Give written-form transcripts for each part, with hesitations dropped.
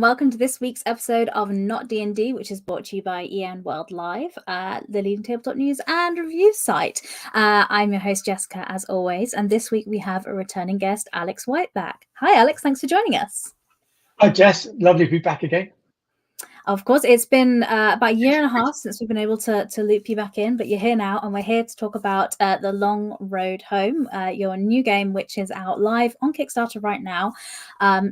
welcome to this week's episode of Not D&D, which is brought to you by EN World Live, the leading tabletop news and review site. I'm your host, Jessica, as always, and this week we have a returning guest, Alex Whiteback. Hi, Alex. Thanks for joining us. Hi, Jess. Lovely to be back again. Of course, it's been about a year and a half since we've been able to loop you back in, but you're here now, and we're here to talk about The Long Road Home, your new game, which is out live on Kickstarter right now.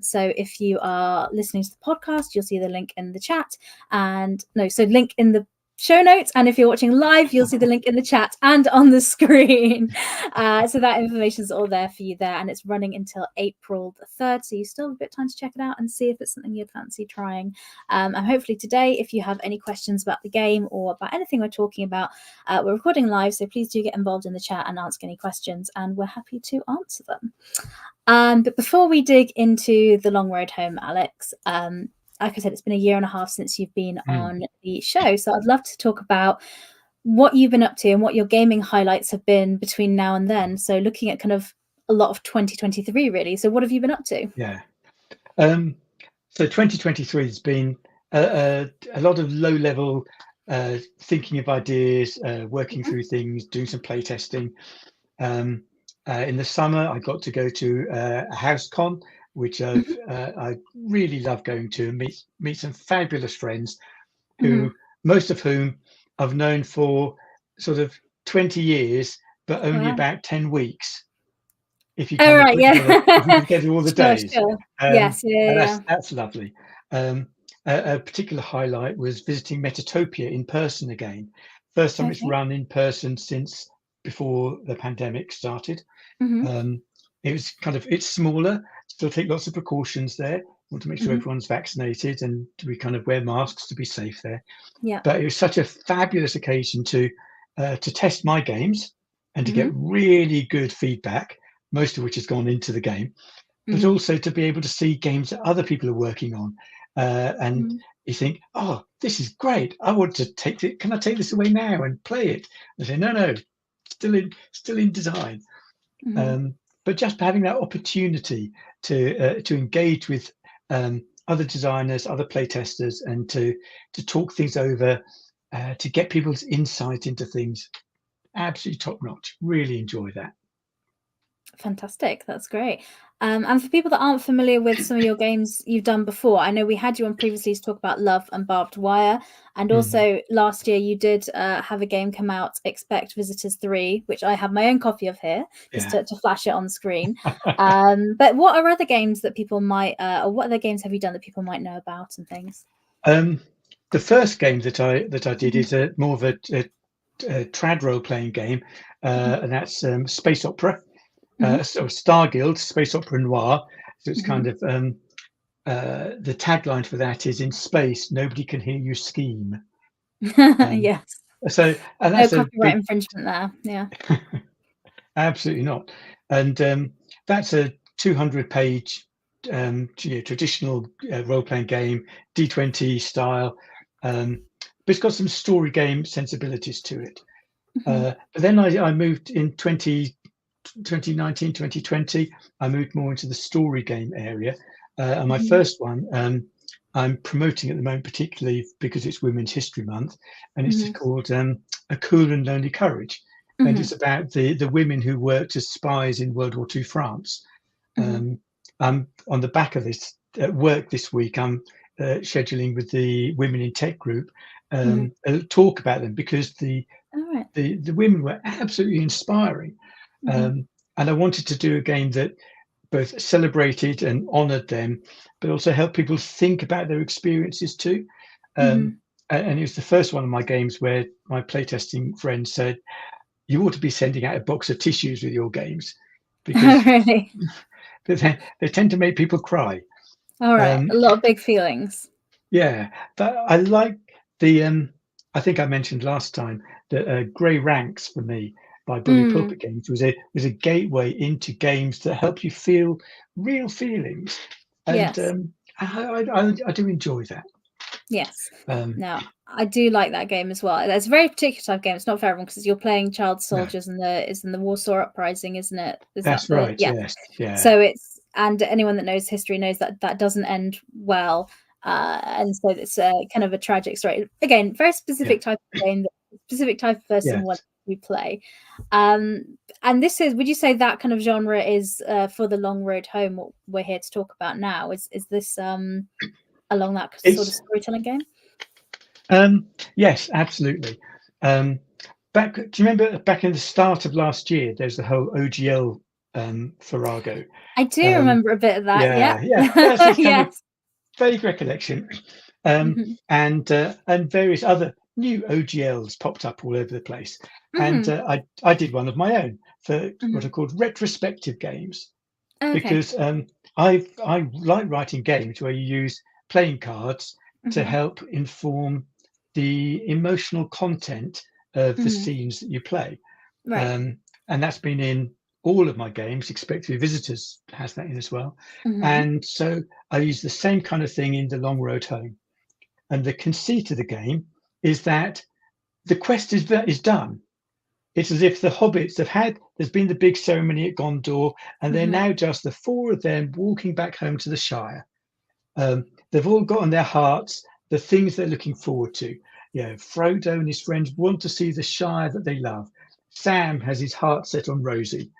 So if you are listening to the podcast, you'll see the link in the chat, link in the show notes, and if you're watching live, you'll see the link in the chat and on the screen. So that information is all there for you there, and it's running until April the 3rd, so you still have a bit of time to check it out and see if it's something you'd fancy trying. And hopefully today, if you have any questions about the game or about anything we're talking about, we're recording live, so please do get involved in the chat and ask any questions, and we're happy to answer them. But before we dig into The Long Road Home, Alex, like I said, it's been a year and a half since you've been on the show. So I'd love to talk about what you've been up to and what your gaming highlights have been between now and then. So looking at kind of a lot of 2023, really. So what have you been up to? Yeah. So 2023 has been a lot of low-level thinking of ideas, working through things, doing some play testing. In the summer, I got to go to a house con, which I really love going to, and meet some fabulous friends who most of whom I've known for sort of 20 years, but only about 10 weeks. If you can get all the days. Sure. Yes, that's lovely. A particular highlight was visiting Metatopia in person again. First time it's run in person since before the pandemic started. It was it's smaller, still take lots of precautions there. Want to make sure everyone's vaccinated, and we kind of wear masks to be safe there. Yeah. But it was such a fabulous occasion to test my games and to get really good feedback, most of which has gone into the game, but also to be able to see games that other people are working on. And you think, oh, this is great. I want to take it. Can I take this away now and play it? They say, no, still in design. But just having that opportunity to engage with other designers, other playtesters, and to talk things over, to get people's insight into things, absolutely top notch. Really enjoy that. Fantastic, that's great. And for people that aren't familiar with some of your games you've done before, I know we had you on previously to talk about Love and Barbed Wire, and also last year you did have a game come out, Expect Visitors 3, which I have my own copy of here, just to flash it on screen. But what are other games that people might, or what other games have you done that people might know about and things? The first game that I did is more of a trad role-playing game, and that's space opera. So Starguild, Space Opera Noir. So it's kind of the tagline for that is, in space, nobody can hear you scheme. Yes. So, and that's no copyright infringement there. Yeah. Absolutely not. And that's a 200-page traditional role-playing game, D20 style, but it's got some story game sensibilities to it. But then I moved in 2019, 2020, I moved more into the story game area. And my first one, I'm promoting at the moment, particularly because it's Women's History Month, and it's called A Cool and Lonely Courage. And it's about the women who worked as spies in World War II France. I'm on the back of this work this week. I'm scheduling with the Women in Tech group a talk about them, because the women were absolutely inspiring. And I wanted to do a game that both celebrated and honored them, but also helped people think about their experiences too. And it was the first one of my games where my playtesting friend said, you ought to be sending out a box of tissues with your games, because they tend to make people cry. All right, a lot of big feelings. Yeah, but I like the, I think I mentioned last time that Grey Ranks for me by Bully Pulpit Games was a gateway into games that help you feel real feelings. And I do enjoy that. Yes. Now, I do like that game as well. It's a very particular type of game. It's not for everyone, because you're playing child soldiers in the Warsaw Uprising, isn't it? That's right. Yes. Yeah. So it's, and anyone that knows history knows that that doesn't end well. And so it's kind of a tragic story. Again, very specific type of game, specific type of person what you play. And this is, would you say that kind of genre is for the Long Road Home, what we're here to talk about now? Is this along that sort of storytelling game? Yes, absolutely. Do you remember back in the start of last year, there's the whole OGL Farrago? I do remember a bit of that. Yeah. That's this kind of Yes. vague recollection. And various other new OGLs popped up all over the place. And I did one of my own for what are called retrospective games, because I like writing games where you use playing cards to help inform the emotional content of the scenes that you play. Right. And that's been in all of my games. Expect to Be Visitors has that in as well. And so I use the same kind of thing in The Long Road Home. And the conceit of the game is that the quest is done. It's as if the Hobbits there's been the big ceremony at Gondor, and they're now just the four of them walking back home to the Shire. They've all got on their hearts the things they're looking forward to. Frodo and his friends want to see the Shire that they love. Sam has his heart set on Rosie.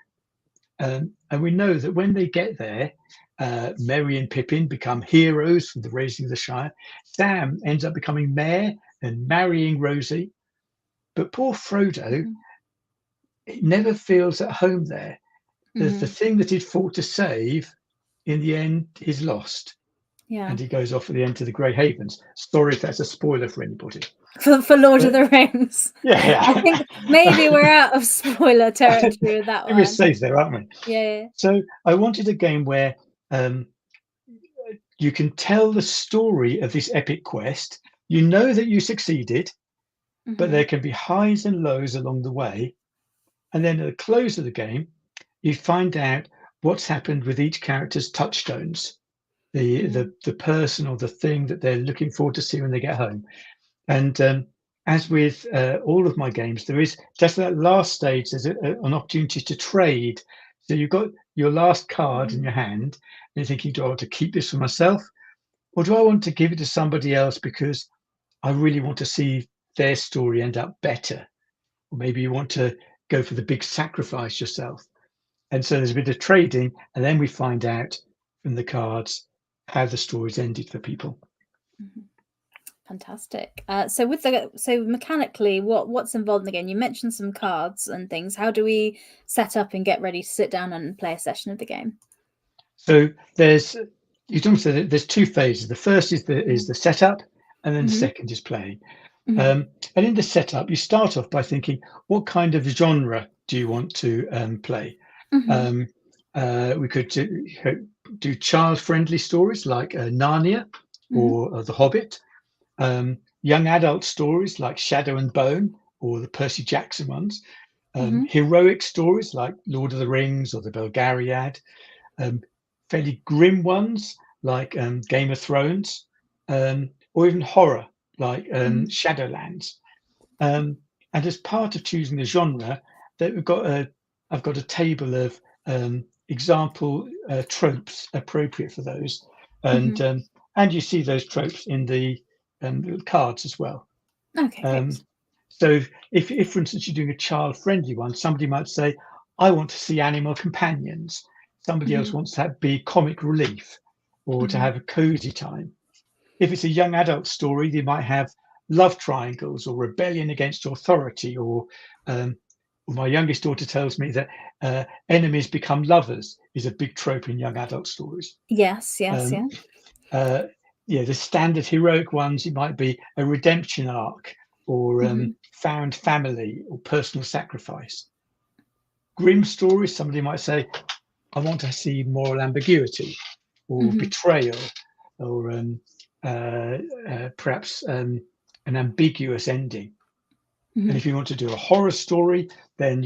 And we know that when they get there, Merry and Pippin become heroes from the raising of the Shire. Sam ends up becoming mayor and marrying Rosie. But poor Frodo, it never feels at home there. The thing that he'd fought to save, in the end, is lost. Yeah. And he goes off at the end to the Grey Havens. Sorry if that's a spoiler for anybody. For Lord of the Rings. Yeah. I think maybe we're out of spoiler territory with that one. We're safe there, aren't we? Yeah. So I wanted a game where you can tell the story of this epic quest. You know that you succeeded, but there can be highs and lows along the way. And then at the close of the game, you find out what's happened with each character's touchstones, the person or the thing that they're looking forward to see when they get home. And as with all of my games, there is just that last stage, there's an opportunity to trade. So you've got your last card in your hand, and you're thinking, do I want to keep this for myself? Or do I want to give it to somebody else because I really want to see their story end up better? Or maybe you want to go for the big sacrifice yourself. And so there's a bit of trading, and then we find out from the cards how the story's ended for people. Fantastic. So mechanically, what's involved in the game? You mentioned some cards and things. How do we set up and get ready to sit down and play a session of the game? So there's two phases. The first is the setup, and then the second is playing. And in the setup, you start off by thinking, what kind of genre do you want to play? We could do child-friendly stories like Narnia or The Hobbit. Young adult stories like Shadow and Bone or the Percy Jackson ones. Heroic stories like Lord of the Rings or the Belgariad. Fairly grim ones like Game of Thrones, or even horror like Shadowlands. And as part of choosing the genre, that I've got a table of example tropes appropriate for those, and you see those tropes in the cards as well. Okay. So if for instance you're doing a child-friendly one, somebody might say, I want to see animal companions. Somebody else wants to be comic relief or to have a cozy time. If it's a young adult story, they might have love triangles or rebellion against authority, or my youngest daughter tells me that enemies become lovers is a big trope in young adult stories. Yes. The standard heroic ones, it might be a redemption arc or found family or personal sacrifice. Grim stories, somebody might say, I want to see moral ambiguity or betrayal or perhaps an ambiguous ending. And if you want to do a horror story, then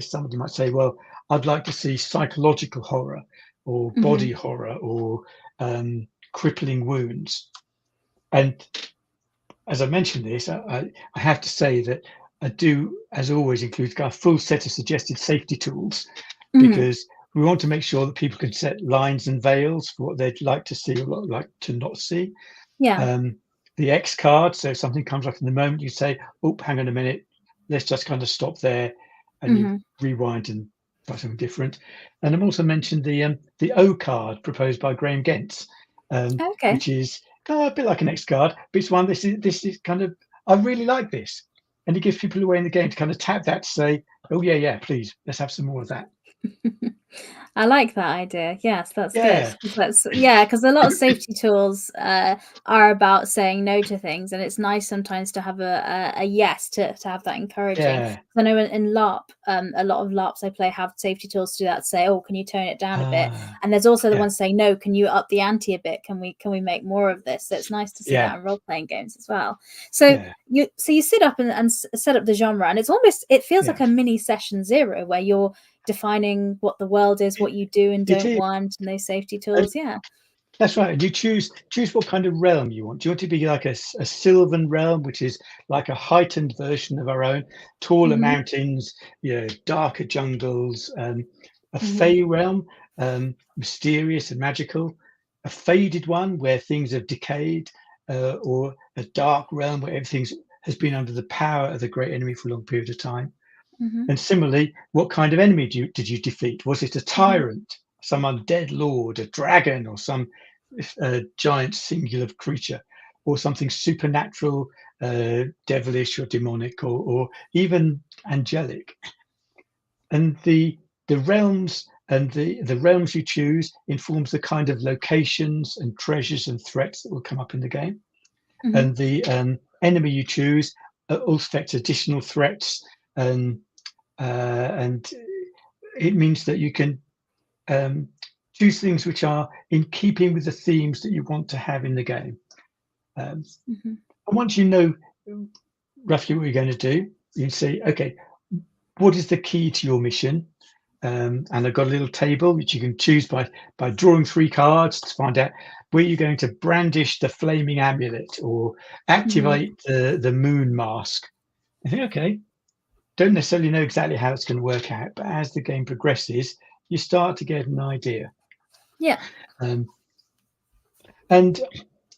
somebody might say, well, I'd like to see psychological horror or body horror or crippling wounds. And as I mentioned this, I have to say that I do, as always, include a full set of suggested safety tools, because we want to make sure that people can set lines and veils for what they'd like to see or like to not see. Yeah. The X card, so if something comes up in the moment, you say, "Oh, hang on a minute, let's just kind of stop there," and you Hmm. rewind and try something different. And I've also mentioned the O card proposed by Graham Gents, Okay. which is a bit like an X card, but it's one. This is kind of, I really like this, and it gives people away in the game to kind of tap that to say, "Oh yeah, yeah, please, let's have some more of that." I like that idea. Yes, that's good. Yeah, 'Cause that's yeah, because a lot of safety tools are about saying no to things, and it's nice sometimes to have a yes to have that encouraging. 'Cause yeah, I know in LARP, a lot of LARPs I play have safety tools to do that. Say, oh, can you tone it down a bit? And there's also the yeah, ones saying no. Can you up the ante a bit? Can we make more of this? So it's nice to see yeah, that in role playing games as well. So yeah, you sit up and set up the genre, and it feels yeah. like a mini session zero where you're defining what the world is, what you do and It don't is. want, and those safety And tools. Yeah. that's right. And you choose what kind of realm you want. Do you want to be like a sylvan realm, which is like a heightened version of our own, taller Mhm. mountains, darker jungles, a Mhm. fey realm, mysterious and magical, a faded one where things have decayed, or a dark realm where everything has been under the power of the great enemy for a long period of time. Mhm. And similarly, what kind of enemy did you defeat? Was it a Mhm. tyrant, some undead lord, a dragon, or some giant singular creature, or something supernatural, devilish, or demonic, or even angelic? And the realms and the realms you choose informs the kind of locations and treasures and threats that will come up in the game. Mhm. And the enemy you choose also affects additional threats, and and it means that you can um, choose things which are in keeping with the themes that you want to have in the game. Um, Mhm. and once you know roughly what you're going to do, you say, okay, what is the key to your mission? And I've got a little table which you can choose by drawing 3 cards to find out where you're going to brandish the flaming amulet or Mhm. activate the moon mask. I think, okay, don't necessarily know exactly how it's going to work out, but as the game progresses, you start to get an idea. Yeah. Um, and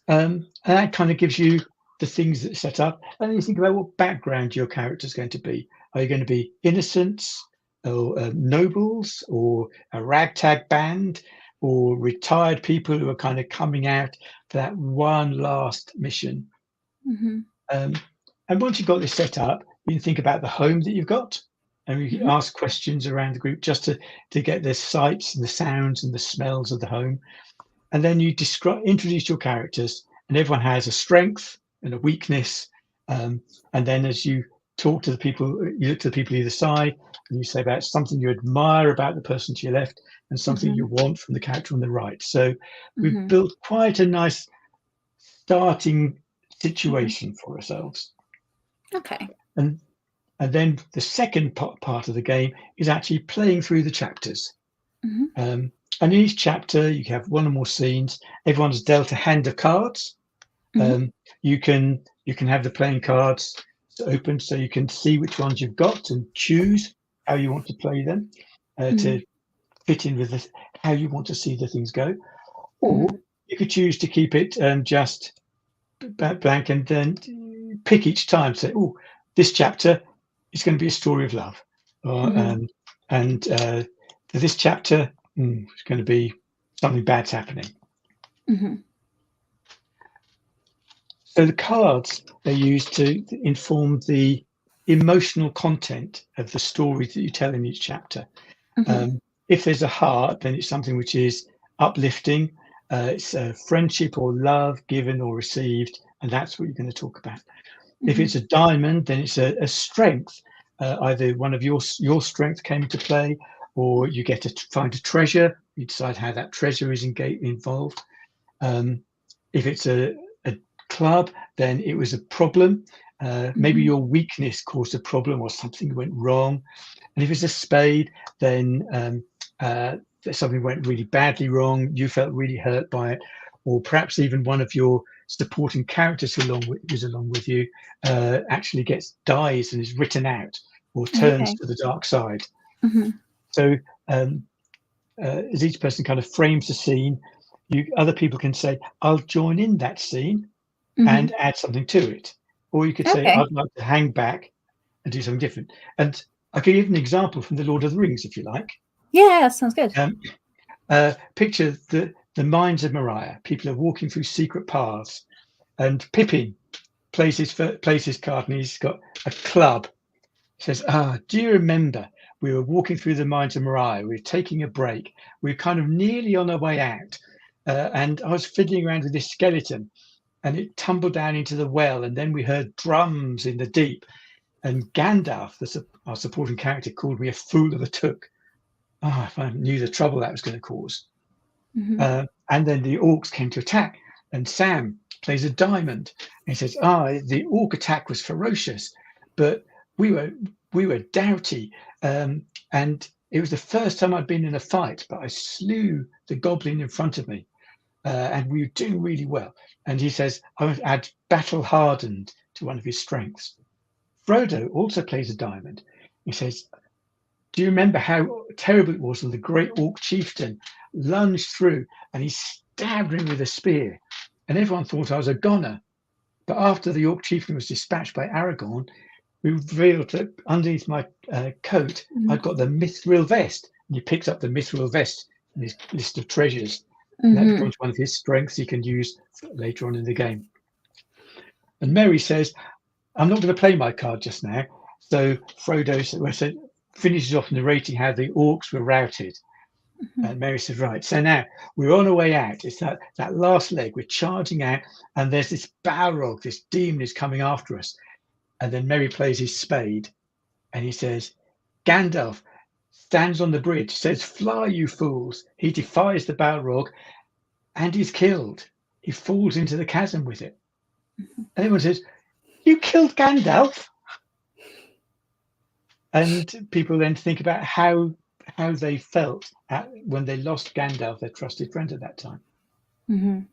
and that kind of gives you the things that set up. And then you think about what background your character is going to be. Are you going to be innocents or nobles or a ragtag band or retired people who are kind of coming out for that one last mission? Mhm. Um, and once you've got this set up, you can think about the home that you've got, and you can Mhm. ask questions around the group just to get the sights and the sounds and the smells of the home. And then you introduce your characters, and everyone has a strength and a weakness. And then as you talk to the people, you look to the people either side, and you say about something you admire about the person to your left and something you Mhm. want from the character on the right. So we've Mhm. built quite a nice starting Mhm. situation for ourselves. Okay. And and then the second part of the game is actually playing through the chapters. Mhm. Um, and in each chapter, you have one or more scenes. Everyone's dealt a hand of cards. Mhm. You can have the playing cards open so you can see which ones you've got and choose how you want to play them to Mhm. fit in with how you want to see the things go. Or Mhm. you could choose to keep it just blank and then pick each time. Say, oh, this chapter is going to be a story of love, or, Mhm. and for this chapter, it's going to be something bad's happening. Mhm. So the cards are used to inform the emotional content of the stories that you tell in each chapter. Mhm. If there's a heart, then it's something which is uplifting. It's a friendship or love given or received, and that's what you're going to talk about. If Mhm. it's a diamond, then it's a strength. Either one of your strength came into play, or you get to find a treasure. You decide how that treasure is involved. Um, if it's a club, then it was a problem. Maybe Mhm. your weakness caused a problem or something went wrong. And if it's a spade, then something went really badly wrong. You felt really hurt by it, or perhaps even one of your supporting characters who's along with you actually dies and is written out or turns Okay. to the dark side. Mhm. So um, as each person kind of frames the scene, other people can say, I'll join in that scene and Mhm. add something to it. Or you could say, Okay. I'd like to hang back and do something different. And I could give an example from the Lord of the Rings, if you like. Yeah, that sounds good. Picture the mines of Moria. People are walking through secret paths, and Pippin plays his card, and he's got a club. He says, do you remember we were walking through the mines of Moria? We were taking a break. We were kind of nearly on our way out. And I was fiddling around with this skeleton, and it tumbled down into the well. And then we heard drums in the deep. And Gandalf, our supporting character, called me a fool of a took. If I knew the trouble that was going to cause. Mhm. And then the orcs came to attack, and Sam plays a diamond. And he says, the orc attack was ferocious, but we were doughty. And it was the first time I'd been in a fight, but I slew the goblin in front of me. And we were doing really well. And he says, I would add battle hardened to one of his strengths. Frodo also plays a diamond. He says, do you remember how terrible it was when the great orc chieftain lunged through and he stabbed him with a spear? And everyone thought I was a goner. But after the orc chieftain was dispatched by Aragorn, we revealed that underneath my coat, Mhm. I'd got the mithril vest. And he picks up the mithril vest in his list of treasures. And that Mhm. becomes one of his strengths he can use later on in the game. And Merry says, I'm not going to play my card just now. So Frodo finishes off narrating how the orcs were routed. Mhm. And Merry says, right, so now we're on our way out. It's that last leg. We're charging out, and there's this Balrog, this demon is coming after us. And then Merry plays his spade, and he says, Gandalf stands on the bridge, says, fly, you fools. He defies the Balrog, and he's killed. He falls into the chasm with it. And everyone says, you killed Gandalf? And people then think about how they felt when they lost Gandalf, their trusted friend at that time. Mhm.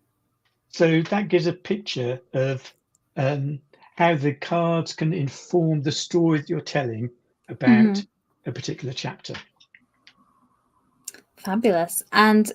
So that gives a picture of how the cards can inform the story that you're telling about Mhm. a particular chapter. Fabulous. And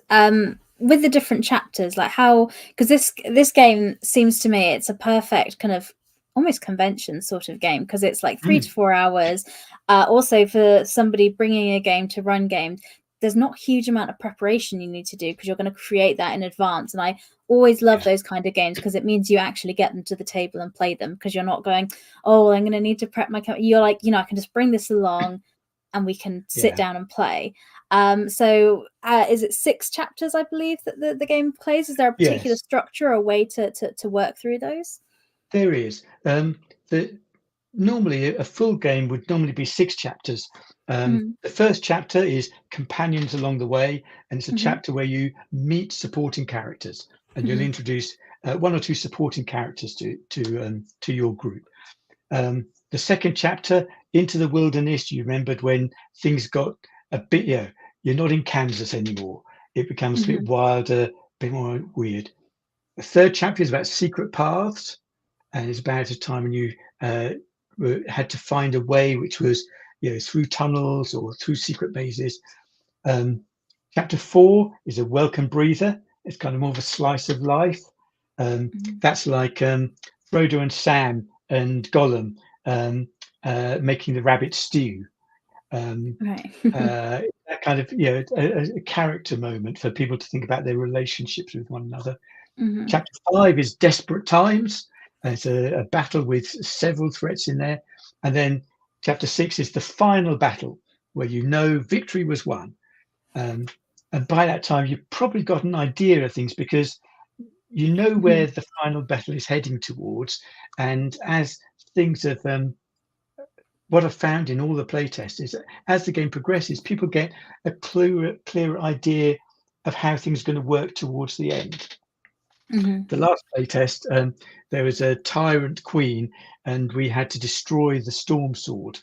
with the different chapters, like how, because this game seems to me it's a perfect kind of almost convention sort of game, because it's like 3 to 4 hours. Also, for somebody bringing a game to run game, there's not a huge amount of preparation you need to do because you're going to create that in advance. And I always love those kind of games because it means you actually get them to the table and play them, because you're not going, oh, I'm going to need to prep my you're like, I can just bring this along and we can sit down and play. So is it 6 chapters, I believe, that the game plays? Is there a particular Yes, structure or a way to work through those? there is. Normally, a full game would normally be 6 chapters. Mm. The first chapter is companions along the way, and it's a Mhm. chapter where you meet supporting characters, and you'll Mhm. introduce 1 or 2 supporting characters to your group. The second chapter, into the wilderness, you remembered when things got a bit, you're not in Kansas anymore. It becomes a bit Mhm. wilder, a bit more weird. The third chapter is about secret paths, and it's about a time when you had to find a way which was, through tunnels or through secret mazes. Chapter 4 is a welcome breather. It's kind of more of a slice of life. Mhm. That's like Frodo and Sam and Gollum making the rabbit stew. Right. That kind of, a character moment for people to think about their relationships with one another. Mhm. Chapter 5 is desperate times. It's a battle with several threats in there. And then chapter 6 is the final battle where victory was won. And by that time, you've probably got an idea of things because you know where Mhm. the final battle is heading towards. And as things have, what I've found in all the playtests is that as the game progresses, people get a clearer idea of how things are going to work towards the end. Mhm. The last playtest, there was a tyrant queen, and we had to destroy the storm sword.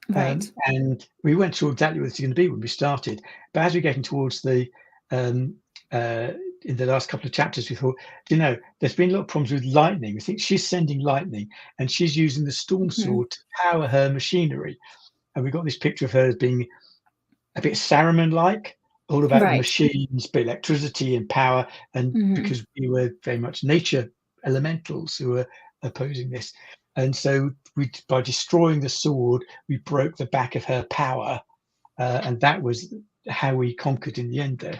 Right. And we weren't sure exactly what it's going to be when we started, but as we're getting towards um, in the last couple of chapters, we thought, there's been a lot of problems with lightning. We think she's sending lightning, and she's using the storm Mhm. sword to power her machinery. And we got this picture of her as being a bit Saruman-like, all about the Right. machines, but electricity and power, and Mhm. because we were very much nature elementals who were opposing this. And so by destroying the sword, we broke the back of her power, and that was how we conquered in the end there.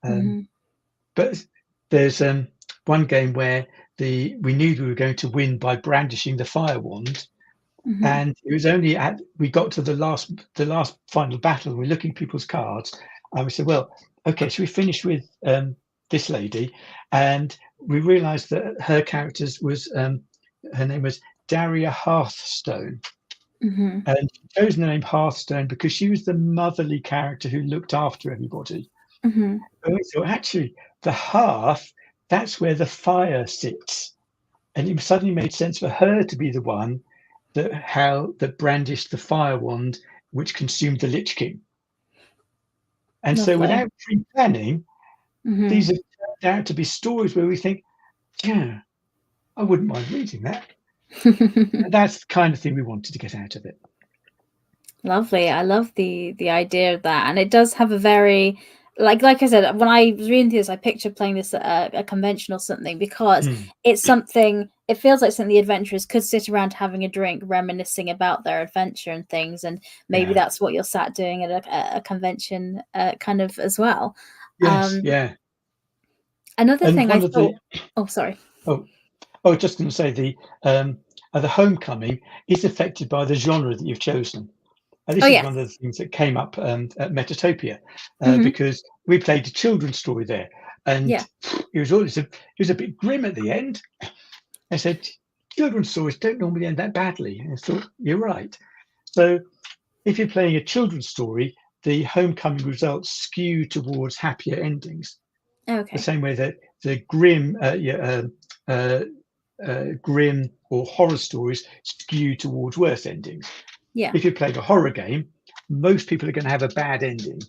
Mhm. But there's one game where we knew we were going to win by brandishing the fire wand, Mhm. and it was only we got to the last final battle. We're looking at people's cards, and we said, "Well, okay, so we finish with this lady," and we realised that her character's was her name was Daria Hearthstone, Mhm. and she chose the name Hearthstone because she was the motherly character who looked after everybody. Mhm. And we thought, actually, the hearth, that's where the fire sits. And it suddenly made sense for her to be the one that brandished the fire wand, which consumed the Lich King. And so, Lovely. without pre-planning, these Mhm. have turned out to be stories where we think, yeah, I wouldn't mind reading that. And that's the kind of thing we wanted to get out of it. Lovely. I love the idea of that, and it does have a very like I said, when I was reading this, I pictured playing this at a convention or something because Mm, it's something. It feels like something the adventurers could sit around having a drink, reminiscing about their adventure and things, and maybe yeah. that's what you're sat doing at a convention, kind of as well. Yes. Um, Yeah. Another And thing I one of the thought. Oh, sorry. oh just going to say the homecoming is affected by the genre that you've chosen. And Oh this is yes. one of the things that came up at Metatopia, Hmm. because we played a children's story there, and Yeah. it was a bit grim at the end. I said, children's stories don't normally end that badly. And I thought, you're right. So if you're playing a children's story, the homecoming results skew towards happier endings. The Okay. same way that the uh, grim or horror stories skew towards worse endings. Yeah. If you're playing a horror game, most people are going to have a bad ending.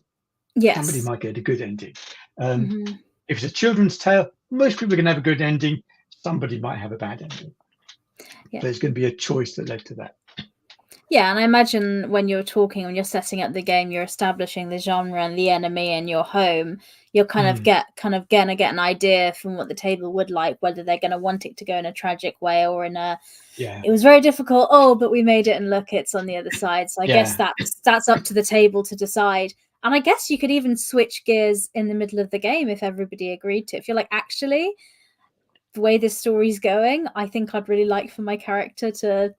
Somebody Yes. might get a good ending. Um, Hmm. if it's a children's tale, most people are going to have a good ending. Somebody might have a bad ending. Yeah. There's going to be a choice that led to that. Yeah, and I imagine when you're talking, when you're setting up the game, you're establishing the genre and the enemy in your home. You're Mm, kind of gonna get an idea from what the table would like, whether they're gonna want it to go in a tragic way or in a yeah, it was very difficult. Oh, but we made it and look, it's on the other side. So I guess yeah, that's up to the table to decide. And I guess you could even switch gears in the middle of the game if everybody agreed to. If you're like, actually, the way this story's going, I think I'd really like for my character to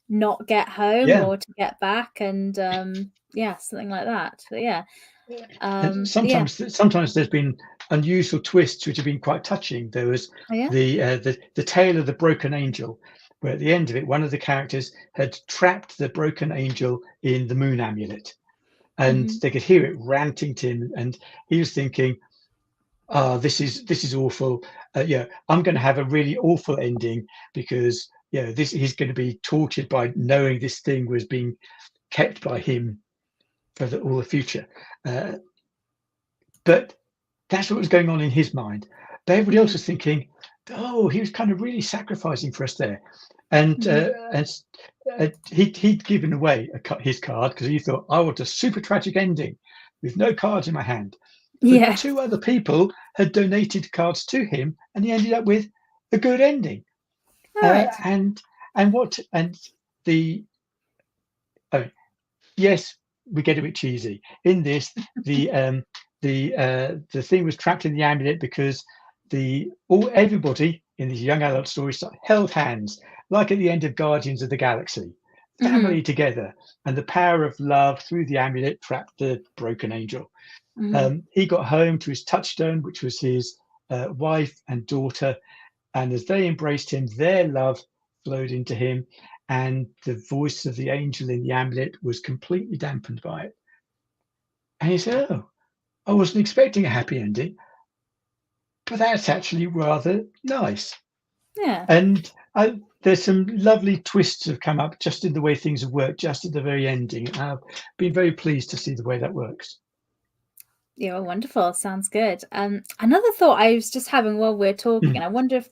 not get home yeah. or to get back, and yeah, something like that. But yeah. And Yeah. sometimes there's been unusual twists which have been quite touching. There was Oh yeah. the tale of the broken angel, where at the end of it, one of the characters had trapped the broken angel in the moon amulet, and Hmm. they could hear it ranting to him, and he was thinking, "Ah, this is awful. Yeah, I'm going to have a really awful ending because this he's going to be tortured by knowing this thing was being kept by him for all the future." Uh, but that's what was going on in his mind. But everybody else Hmm. was thinking, "Oh, he was kind of really sacrificing for us there," and Hmm. he'd given away his card because he thought, "I want a super tragic ending with no cards in my hand." But Yeah. two other people had donated cards to him, and he ended up with a good ending. All right. And the oh, yes, we get a bit cheesy in this. The thing was trapped in the amulet because everybody in these young adult stories held hands, like at the end of Guardians of the Galaxy, Hmm. family together, and the power of love through the amulet trapped the broken angel. Hmm. He got home to his touchstone, which was his wife and daughter, and as they embraced him, their love flowed into him, and the voice of the angel in the amulet was completely dampened by it. And he said, "Oh, I wasn't expecting a happy ending, but that's actually rather nice." Yeah. And there's some lovely twists have come up just in the way things have worked, just at the very ending. I've been very pleased to see the way that works. Yeah, wonderful. Sounds good. Another thought I was just having while we're talking, Mm, and I wonder if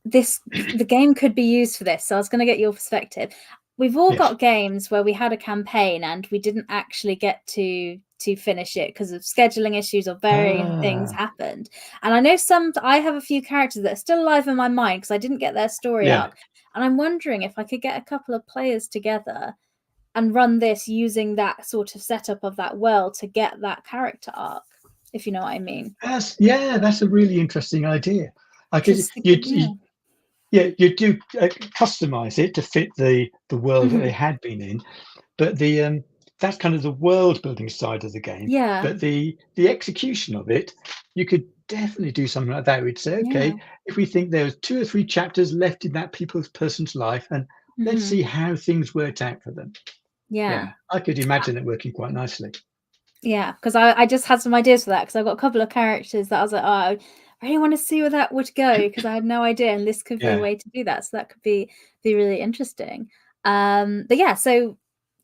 the game could be used for this. So I was going to get your perspective. We've all yes. got games where we had a campaign and we didn't actually get to to finish it because of scheduling issues or varying things Ah, happened. And I know I have a few characters that are still alive in my mind because I didn't get their story yeah. arc. And I'm wondering if I could get a couple of players together and run this using that sort of setup of that world to get that character arc, if you know what I mean. That's a really interesting idea. I could Because you do customize it to fit the world that they Mhm. had been in, but that's kind of the world building side of the game. Yeah, But the execution of it, you could definitely do something like that. We'd say, yeah. okay, if we think there's 2 or 3 chapters left in that person's life, and let's Mhm. see how things worked out for them. Yeah. Yeah, I could imagine it working quite nicely. Yeah, because I just had some ideas for that because I've got a couple of characters that I was like, oh, I really want to see where that would go because I had no idea, and this could be a Yeah. way to do that. So that could be really interesting. But yeah, so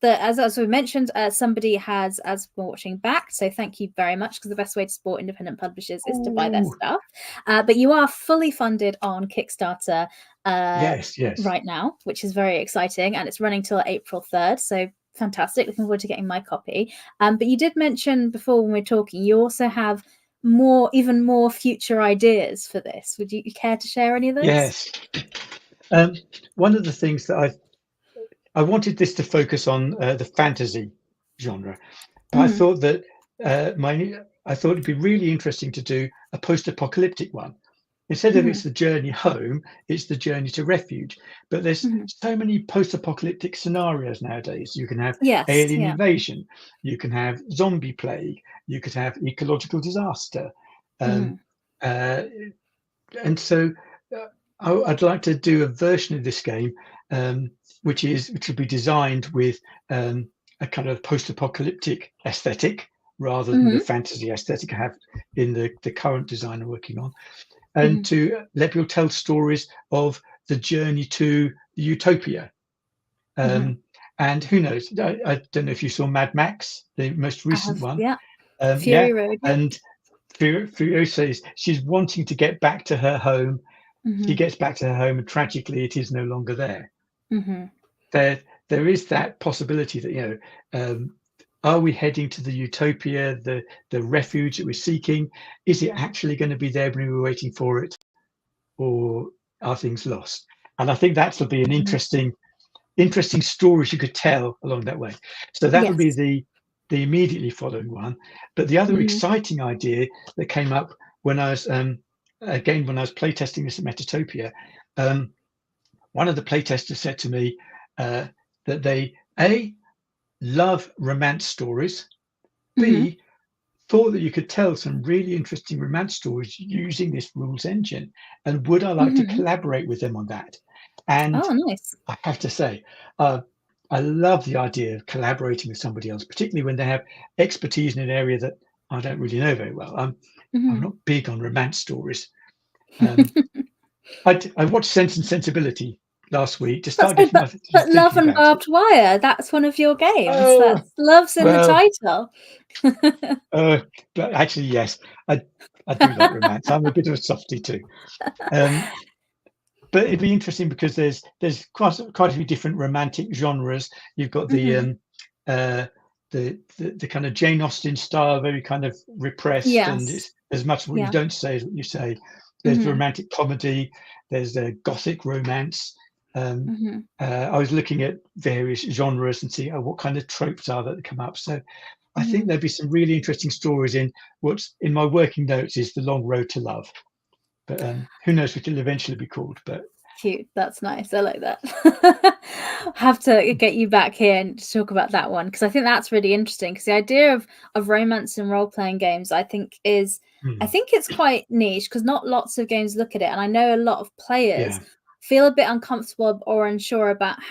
as we mentioned, somebody has, as we're watching back, so thank you very much because the best way to support independent publishers is to buy their Oh, stuff. But you are fully funded on Kickstarter yes, yes. right now, which is very exciting, and it's running till April 3rd. So fantastic! Looking forward to getting my copy. But you did mention before when we were talking, you also have even more future ideas for this. Would you care to share any of those? Yes. Um, One of the things that I wanted this to focus on the fantasy genre, but I Mm, thought that I thought it'd be really interesting to do a post-apocalyptic one. Instead of mhm, it's the journey home, it's the journey to refuge. But there's mhm. so many post-apocalyptic scenarios nowadays. You can have Yes, alien yeah. invasion, you can have zombie plague, you could have ecological disaster, um, Mhm, uh, and so uh, I'd like to do a version of this game which will be designed with a kind of post-apocalyptic aesthetic rather than the mhm, fantasy aesthetic I have in the current design I'm working on, and mhm, to let people tell stories of the journey to the utopia. mhm. Um, and who knows? I don't know if you saw Mad Max, the most I recent have, one. yeah. Yeah, Fury Road, yeah. and Furiosa is she's wanting to get back to her home. She Mhm, gets back to her home, and tragically, it is no longer there. mhm, There, there is that possibility that are we heading to the utopia, the refuge that we're seeking? Is it actually going to be there when we're waiting for it, or are things lost? And I think that will be an mhm. interesting stories you could tell along that way. So that would be Yes. the immediately following one. But the other Mhm, exciting idea that came up when I was again when I was playtesting this at Metatopia, um, one of the playtesters said to me that they love romance stories, mhm, b thought that you could tell some really interesting romance stories using this rules engine, and would I like to mhm. collaborate with them on that? And Oh, nice. I have to say, uh, I love the idea of collaborating with somebody else, particularly when they have expertise in an area that I don't really know very well. I'm Mhm. not big on romance stories. Um, I watched Sense and Sensibility last week to That's start good, getting my but Love thinking and about it. Barbed Wire, that's one of your games. Oh That's love's in the well, title. uh, but actually, yes, I I do like romance. I'm a bit of a softie too. Um, but it'd be interesting because there's quite a few different romantic genres. You've got Mhm. uh, the kind of Jane Austen style, very kind of repressed, and Yes. it's as much what you Yeah. don't say is what you say. There's the Mhm, romantic comedy. There's the gothic romance. Um, mhm, I was looking at various genres and see what kind of tropes are that come up. So I think mhm. there'd be some really interesting stories in what's in my working notes is the long road to love. But who knows what it'll eventually be called? But Cute. That's nice. I like that. Have to get you back here and to talk about that one because I think that's really interesting. Because the idea of romance and role playing games, I mm, think it's quite niche because not lots of games look at it, and I know a lot of players yeah, feel a bit uncomfortable or unsure about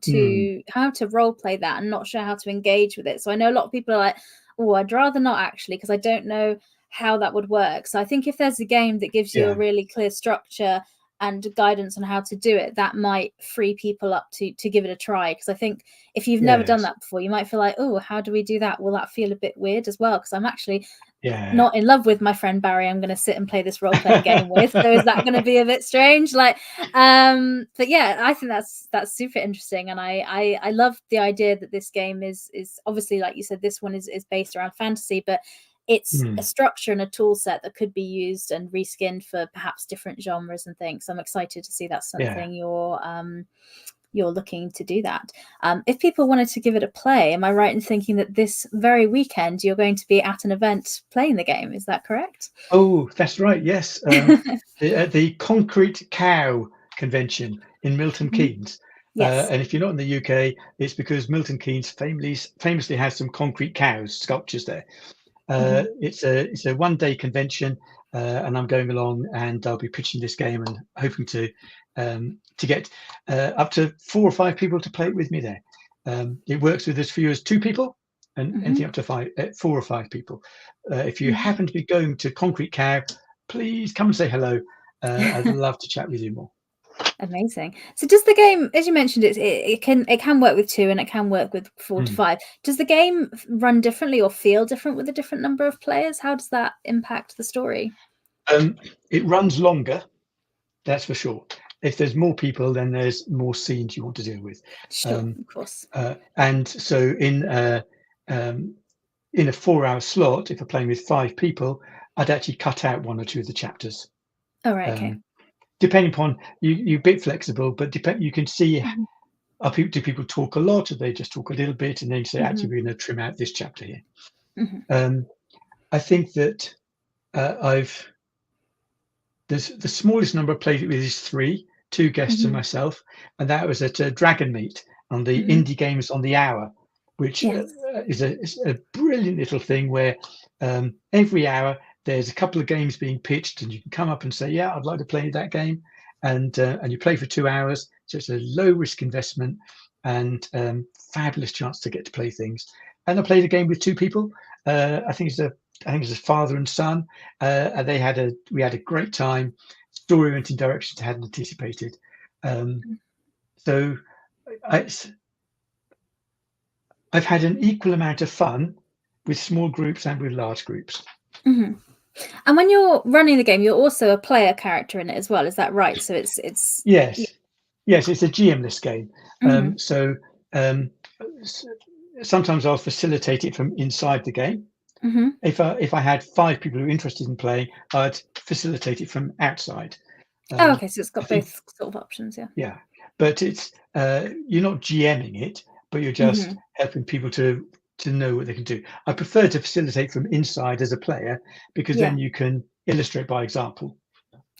mm, how to role play that and not sure how to engage with it. So I know a lot of people are like, oh, I'd rather not actually because I don't know how that would work. So I think if there's a game that gives you a yeah, really clear structure and guidance on how to do it, that might free people up to give it a try. Because I think if you've never done yes, that before, you might feel like, oh, how do we do that? Will that feel a bit weird as well? Because I'm actually not in love with my friend Barry I'm going to sit and play this role-playing game with. So is that going to be a bit strange? Like, but yeah, I think that's super interesting, and I love the idea that this game is obviously, like you said, this one is based around fantasy, but it's a structure and a tool set that could be used and reskinned for perhaps different genres and things. So I'm excited to see that's something you're looking to do that. If people wanted to give it a play, am I right in thinking that this very weekend you're going to be at an event playing the game? Is that correct? Oh, that's right. Yes, the Concrete Cow convention in Milton Keynes. Yes. And if you're not in the UK, it's because Milton Keynes famously has some concrete cows sculptures there. It's a one-day convention, and I'm going along, and I'll be pitching this game and hoping to get up to 4 or 5 people to play it with me there. It works with as few as 2 people, and anything up to 4 or 5 people. If you happen to be going to Concrete Cow, please come and say hello. I'd love to chat with you more. Amazing. So does the game, as you mentioned, it can work with 2 and it can work with 4 to 5. Does the game run differently or feel different with a different number of players? How does that impact the story? It runs longer, that's for sure. If there's more people, then there's more scenes you want to deal with. Sure, of course. And so in a 4-hour slot, if I'm playing with 5 people, I'd actually cut out 1 or 2 of the chapters. Oh, right, okay. Depending upon you're a bit flexible, but you can see do people talk a lot, or they just talk a little bit, and then say, actually, we're going to trim out this chapter here. I think that the smallest number I played it with is 3, 2 guests and myself, and that was at Dragon Meet on the Indie Games on the Hour, which is a brilliant little thing where every hour there's a couple of games being pitched, and you can come up and say, yeah, I'd like to play that game, and you play for 2 hours. So it's a low risk investment and fabulous chance to get to play things. And I played a game with 2 people. I think it's a father and son. And we had a great time. Story went in directions I hadn't anticipated. So I've had an equal amount of fun with small groups and with large groups. And when you're running the game, you're also a player character in it as well. Is that right? So it's yes, it's a GMless game. So sometimes I'll facilitate it from inside the game. If I had 5 people who are interested in playing, I'd facilitate it from outside. Oh, okay. So it's got both sort of options, yeah. But it's you're not GMing it, but you're just helping people to know what they can do. I prefer to facilitate from inside as a player, because then you can illustrate by example.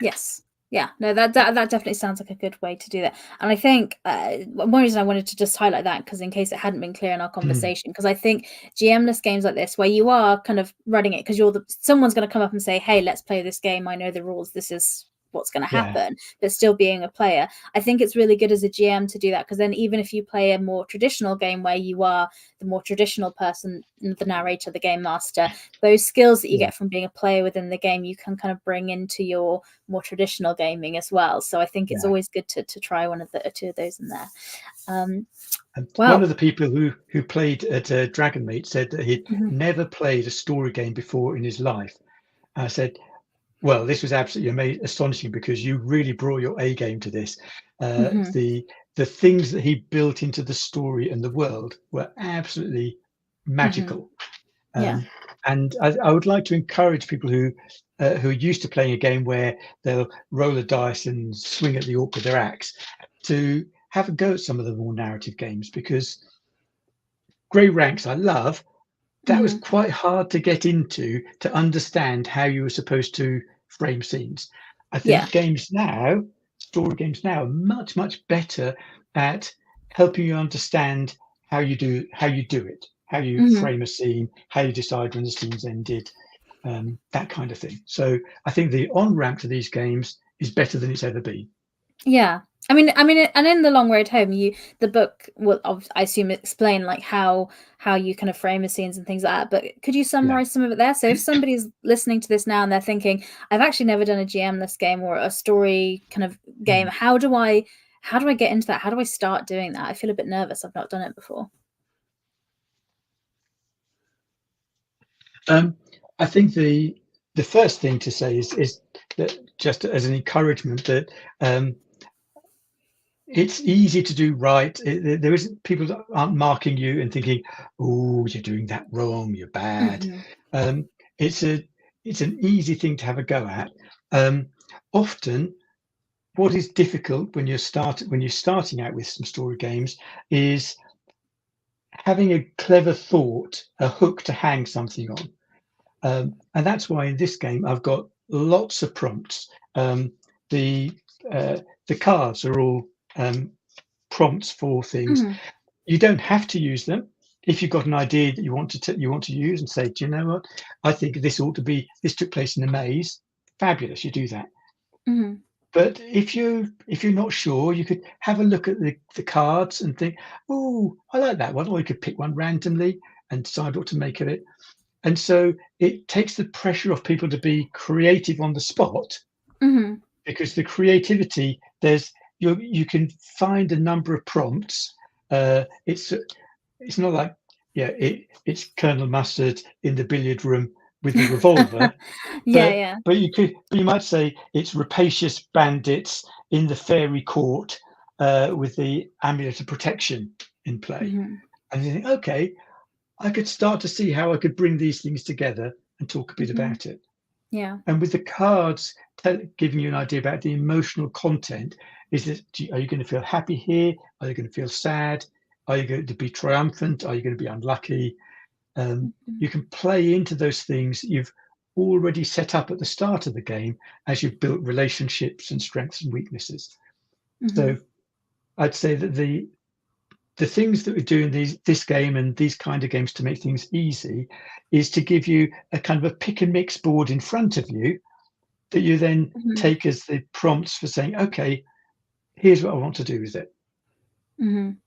Yes. Yeah, no, that definitely sounds like a good way to do that. And I think one reason I wanted to just highlight that, because in case it hadn't been clear in our conversation, because I think GMless games like this, where you are kind of running it, because someone's going to come up and say, hey, let's play this game. I know the rules. This is what's going to happen, but still being a player. I think it's really good as a GM to do that, because then even if you play a more traditional game where you are the more traditional person, the narrator, the game master, those skills that you get from being a player within the game, you can kind of bring into your more traditional gaming as well. So I think it's always good to try one of the 2 of those in there. One of the people who played at Dragon Meet said that he'd never played a story game before in his life. I said, well, this was absolutely astonishing, because you really brought your A game to this. The things that he built into the story and the world were absolutely magical. And I would like to encourage people who are used to playing a game where they'll roll a dice and swing at the orc with their axe, to have a go at some of the more narrative games, because Grey Ranks I love. That was quite hard to get into, to understand how you were supposed to frame scenes. I think story games now, are much, much better at helping you understand how you do it, how you frame a scene, how you decide when the scene's ended, that kind of thing. So I think the on-ramp to these games is better than it's ever been. Yeah. I mean, and in The Long Road Home, the book will, I assume, explain like how you kind of frame the scenes and things like that. But could you summarize some of it there? So if somebody's listening to this now and they're thinking, I've actually never done a GMless game or a story kind of game, how do I get into that? How do I start doing that? I feel a bit nervous. I've not done it before. I think the first thing to say is that, just as an encouragement, that it's easy to do right. There isn't people that aren't marking you and thinking, "Oh, you're doing that wrong. You're bad." Mhm. Um, it's an easy thing to have a go at. Often, what is difficult when you're starting out with some story games is having a clever thought, a hook to hang something on. And that's why in this game I've got lots of prompts. The the cards are all prompts for things. Mhm. You don't have to use them. If you've got an idea that you want to use and say, do you know what? I think this took place in a maze. Fabulous, you do that. Mhm. But if you're not sure, you could have a look at the cards and think, oh, I like that one. Or you could pick one randomly and decide what to make of it. And so it takes the pressure off people to be creative on the spot, Mhm. because the creativity, you can find a number of prompts. It's not like, yeah, it's Colonel Mustard in the billiard room with the revolver, Yeah, but yeah. you might say it's rapacious bandits in the fairy court with the amulet of protection in play. Mhm. And you think, okay, I could start to see how I could bring these things together and talk a bit Mhm. about it. Yeah. And with the cards giving you an idea about the emotional content, are you going to feel happy here? Are you going to feel sad? Are you going to be triumphant? Are you going to be unlucky? Mhm. You can play into those things you've already set up at the start of the game as you've built relationships and strengths and weaknesses. So Mhm. I'd say that the things that we do in this game and these kind of games to make things easy is to give you a kind of a pick and mix board in front of you that you then Mhm. take as the prompts for saying, okay, here's what I want to do with it. Mhm.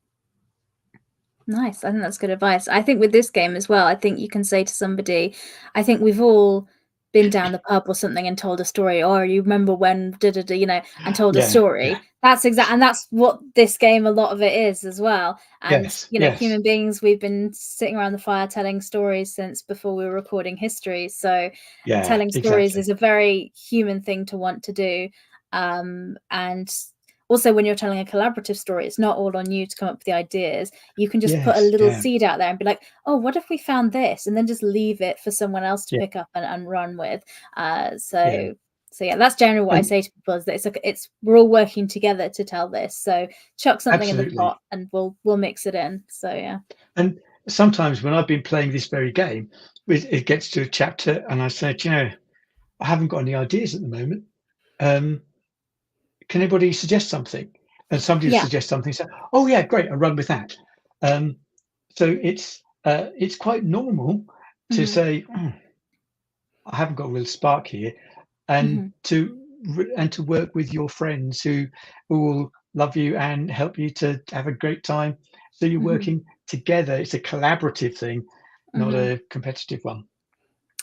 Nice. I think that's good advice. I think with this game as well, I think you can say to somebody, I think we've all been down the pub or something and told a story, or you remember when da da da, and told a Yeah, yeah, story. And that's what this game, a lot of it is as well. And yes, yes, human beings, we've been sitting around the fire telling stories since before we were recording history. So yeah, telling stories exactly. is a very human thing to want to do. And also when you're telling a collaborative story, it's not all on you to come up with the ideas. You can just put a Yes, little yeah, seed out there and be like, oh, what if we found this? And then just leave it for someone else to yeah, pick up and run with. yeah. So yeah, that's generally what I And say to people, is that it's we're all working together to tell this. So chuck something in the absolutely. pot and we'll mix it in. So yeah. And sometimes when I've been playing this very game, it gets to a chapter and I said, I haven't got any ideas at the moment. Um, can anybody suggest something? And somebody will Yeah. suggest something, say, oh yeah, great, I'll run with that. Um, so it's quite normal to Hmm. say, I haven't got a real spark here, and Hmm. to work with your friends who will love you and help you to have a great time. So you're Hmm. working together. It's a collaborative thing, not Hmm. a competitive one.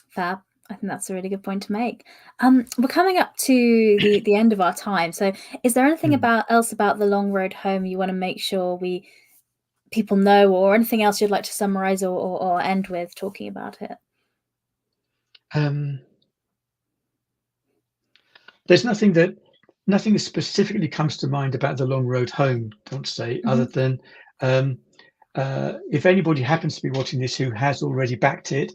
Fab. I think that's a really good point to make. We're coming up to the end of our time. So is there anything Hmm. else about the long road home you want to make sure we people know, or anything else you'd like to summarize or end with talking about it? Um, there's nothing that specifically comes to mind about the long road home. I want to say, other Hmm. than um, if anybody happens to be watching this who has already backed it,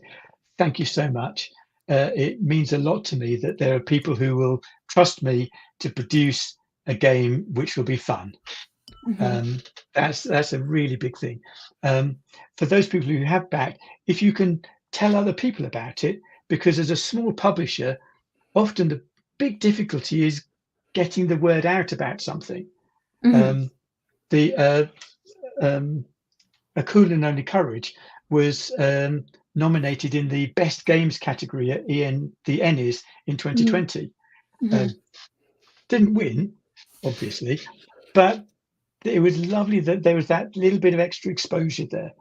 thank you so much. It means a lot to me that there are people who will trust me to produce a game which will be fun. Hmm. Um, that's a really big thing. For those people who have backed, if you can tell other people about it, because as a small publisher, often the big difficulty is getting the word out about something. Hmm. Um, the A Cool and Only Courage was nominated in the Best Games category at the Ennies in Hmm. 2020. Hmm. Um, didn't win, obviously, but it was lovely that there was that little bit of extra exposure there.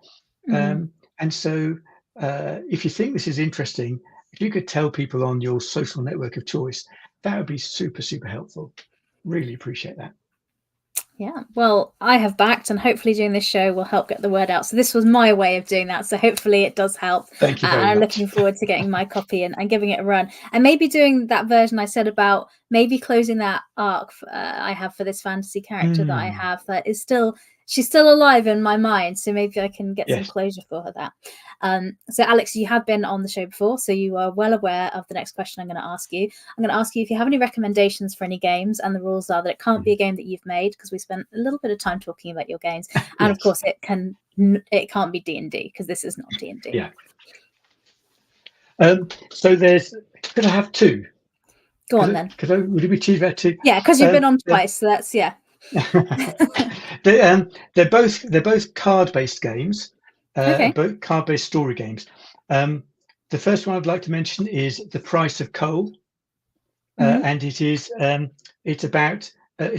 Hmm. And so, if you think this is interesting, if you could tell people on your social network of choice, that would be super, super helpful. Really appreciate that. Yeah, well, I have backed, and hopefully doing this show will help get the word out. So this was my way of doing that. So hopefully it does help. Thank you very I'm much. looking forward to getting my copy and giving it a run, and maybe doing that version I said about maybe closing that arc I have for this fantasy character that I have that is still, she's still alive in my mind. So maybe I can get some Yes. closure for her that. So Alex, you have been on the show before, so you are well aware of the next question I'm going to ask you. I'm going to ask you if you have any recommendations for any games, and the rules are that it can't be a game that you've made, because we spent a little bit of time talking about your games, and Yes. of course it can't be D&D, because this is not D&D. Yeah. So could I have two? Go on then. Would it be too bad two? Yeah, because you've been on twice, so that's they're both card-based games, okay. both card-based story games. The first one I'd like to mention is The Price of Coal, and it's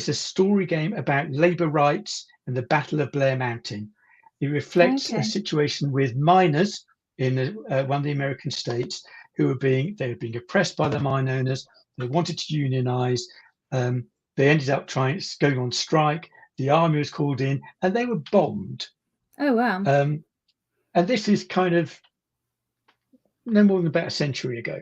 a story game about labour rights and the Battle of Blair Mountain. It reflects a situation with miners in one of the American states who were being oppressed by the mine owners. They wanted to unionize. They ended up going on strike. The army was called in, and they were bombed. Oh wow. And this is kind of no more than about a century ago.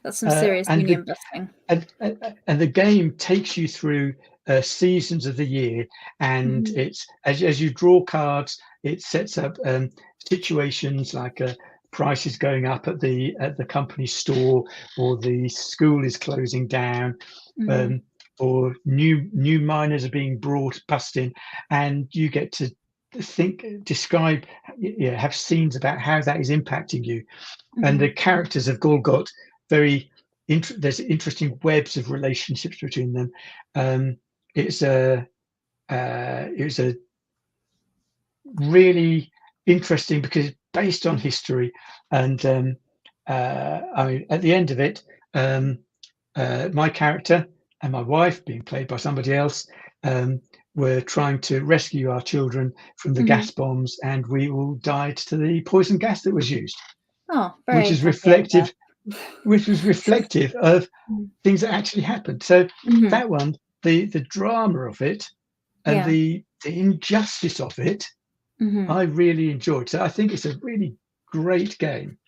That's some serious union busting. And the game takes you through seasons of the year, and it's as you draw cards, it sets up situations like prices going up at the company store, or the school is closing down, or new miners are being bust in, and you get to describe, have scenes about how that is impacting you. And the characters have all got there's interesting webs of relationships between them. It's a really interesting because it's based on history, and I mean, at the end of it, my character and my wife, being played by somebody else, were trying to rescue our children from the gas bombs, and we all died to the poison gas that was used. Oh, very which was reflective of things that actually happened. So that one, the drama of it and the injustice of it, I really enjoyed. So I think it's a really great game.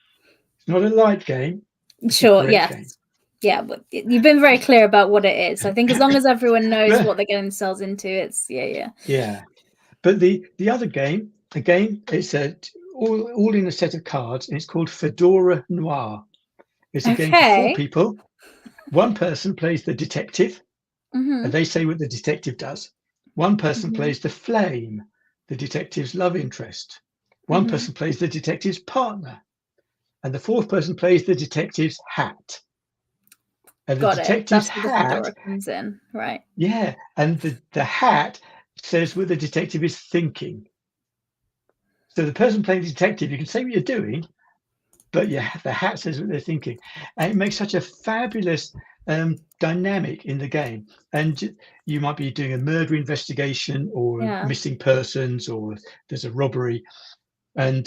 It's not a light game. Sure, yes. Yeah, but you've been very clear about what it is. I think as long as everyone knows what they're getting themselves into, it's yeah. But the other game, it's all in a set of cards, and it's called Fedora Noir. It's a game for 4 people. One person plays the detective, and they say what the detective does. One person plays the flame, the detective's love interest. One person plays the detective's partner, and the 4th person plays the detective's hat. And the detective's hat comes in, right? Yeah, and the hat says what the detective is thinking. So the person playing the detective, you can say what you're doing, but the hat says what they're thinking, and it makes such a fabulous dynamic in the game. And you might be doing a murder investigation, or missing persons, or there's a robbery, and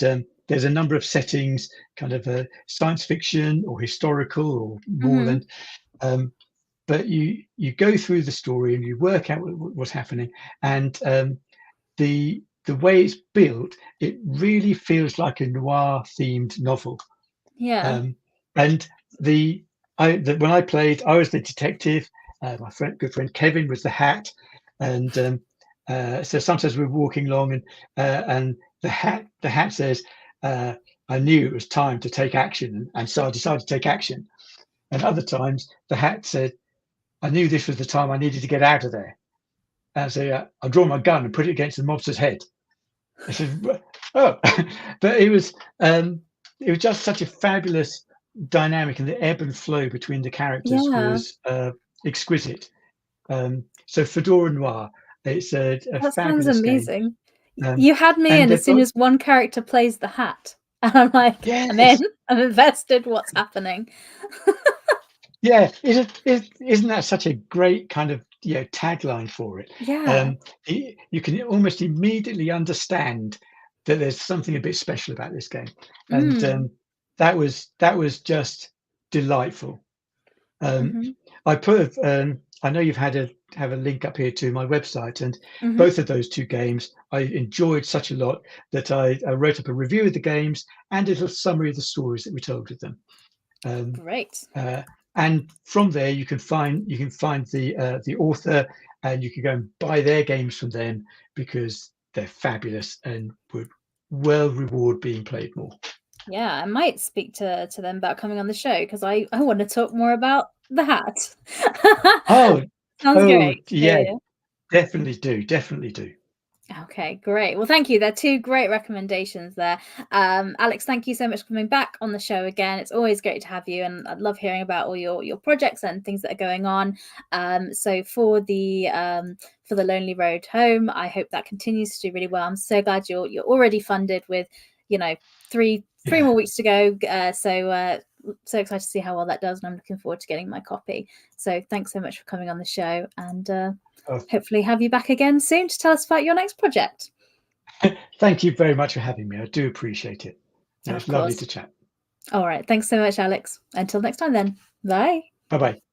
there's a number of settings, kind of science fiction or historical or moorland. But you go through the story and you work out what's happening, and the way it's built, it really feels like a noir themed novel. And when I played, I was the detective. My good friend Kevin was the hat, and so sometimes we're walking along, and the hat says, "I knew it was time to take action, and so I decided to take action." And other times the hat said, "I knew this was the time I needed to get out of there." And so I draw my gun and put it against the mobster's head. I said, "Oh," but it was just such a fabulous dynamic, and the ebb and flow between the characters was exquisite. So Fedora Noir, it's a that fabulous sounds amazing. Game. You had me in as soon as one character plays the hat, and I'm like, I'm in, I'm invested. What's happening? Yeah, isn't that such a great kind of tagline for it? Yeah. You can almost immediately understand that there's something a bit special about this game, and that was just delightful. I put I know you've have a link up here to my website, and Mhm. both of those two games I enjoyed such a lot that I wrote up a review of the games and a little summary of the stories that we told with them. Um, Great. and from there, you can find the author, and you can go and buy their games from them because they're fabulous and would well reward being played more. Yeah, I might speak to them about coming on the show because I want to talk more about the hat. Oh, Sounds oh, great. Yeah, yeah, yeah. definitely do. Okay, great. Well, thank you. They're two great recommendations there. Alex, thank you so much for coming back on the show again. It's always great to have you, and I love hearing about all your projects and things that are going on. So for the Lonely Road Home, I hope that continues to do really well. I'm so glad you're already funded with, you know, three Yeah. more weeks to go. So excited to see how well that does, and I'm looking forward to getting my copy. So thanks so much for coming on the show, and Oh, hopefully have you back again soon to tell us about your next project. thank you very much for having me. I do appreciate it. Of It's lovely course. to chat. All right. Thanks so much, Alex. Until next time then. Bye. Bye bye.